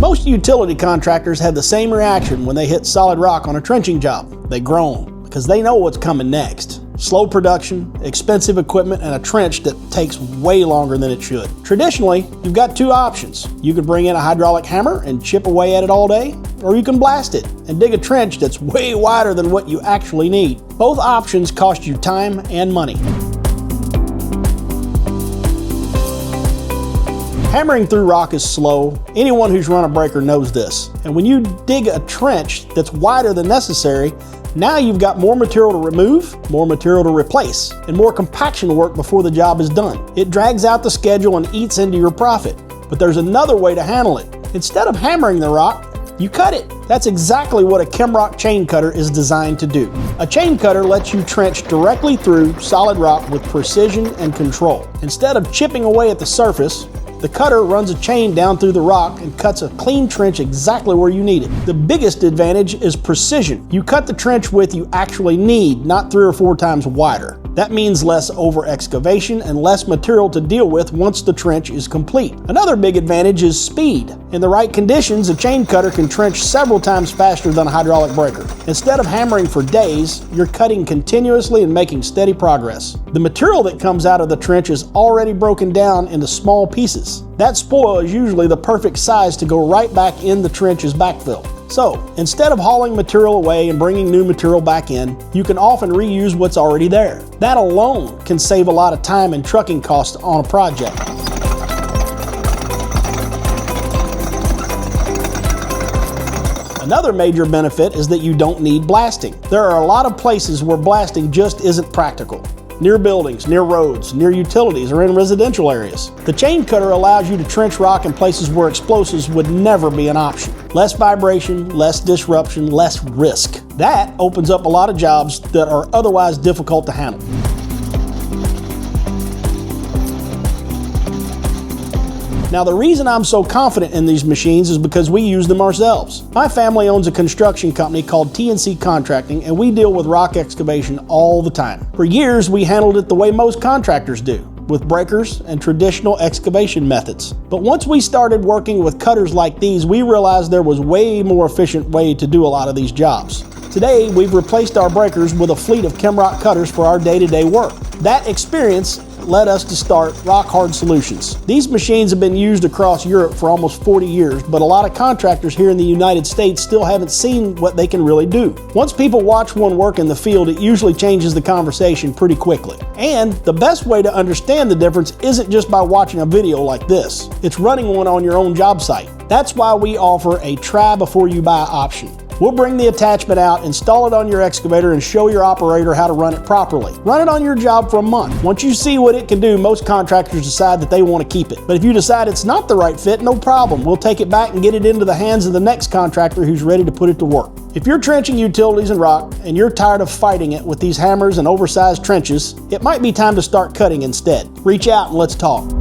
Most utility contractors have the same reaction when they hit solid rock on a trenching job. They groan because they know what's coming next. Slow production, expensive equipment, and a trench that takes way longer than it should. Traditionally, you've got two options. You can bring in a hydraulic hammer and chip away at it all day, or you can blast it and dig a trench that's way wider than what you actually need. Both options cost you time and money. Hammering through rock is slow. Anyone who's run a breaker knows this. And when you dig a trench that's wider than necessary, now you've got more material to remove, more material to replace, and more compaction work before the job is done. It drags out the schedule and eats into your profit. But there's another way to handle it. Instead of hammering the rock, you cut it. That's exactly what a Chemrock chain cutter is designed to do. A chain cutter lets you trench directly through solid rock with precision and control. Instead of chipping away at the surface, the cutter runs a chain down through the rock and cuts a clean trench exactly where you need it. The biggest advantage is precision. You cut the trench width you actually need, not 3 or 4 times wider. That means less over-excavation and less material to deal with once the trench is complete. Another big advantage is speed. In the right conditions, a chain cutter can trench several times faster than a hydraulic breaker. Instead of hammering for days, you're cutting continuously and making steady progress. The material that comes out of the trench is already broken down into small pieces. That spoil is usually the perfect size to go right back in the trench as backfill. So, instead of hauling material away and bringing new material back in, you can often reuse what's already there. That alone can save a lot of time and trucking costs on a project. Another major benefit is that you don't need blasting. There are a lot of places where blasting just isn't practical. Near buildings, near roads, near utilities, or in residential areas. The chain cutter allows you to trench rock in places where explosives would never be an option. Less vibration, less disruption, less risk. That opens up a lot of jobs that are otherwise difficult to handle. Now, the reason I'm so confident in these machines is because we use them ourselves. My family owns a construction company called T&C Contracting, and we deal with rock excavation all the time. For years, we handled it the way most contractors do, with breakers and traditional excavation methods. But once we started working with cutters like these, we realized there was way more efficient way to do a lot of these jobs. Today, we've replaced our breakers with a fleet of Chemrock cutters for our day-to-day work. That experience led us to start Rockhard Solutions. These machines have been used across Europe for almost 40 years, but a lot of contractors here in the United States still haven't seen what they can really do. Once people watch one work in the field, it usually changes the conversation pretty quickly. And the best way to understand the difference isn't just by watching a video like this. It's running one on your own job site. That's why we offer a try before you buy option. We'll bring the attachment out, install it on your excavator, and show your operator how to run it properly. Run it on your job for a month. Once you see what it can do, most contractors decide that they want to keep it. But if you decide it's not the right fit, no problem. We'll take it back and get it into the hands of the next contractor who's ready to put it to work. If you're trenching utilities and rock, and you're tired of fighting it with these hammers and oversized trenches, it might be time to start cutting instead. Reach out and let's talk.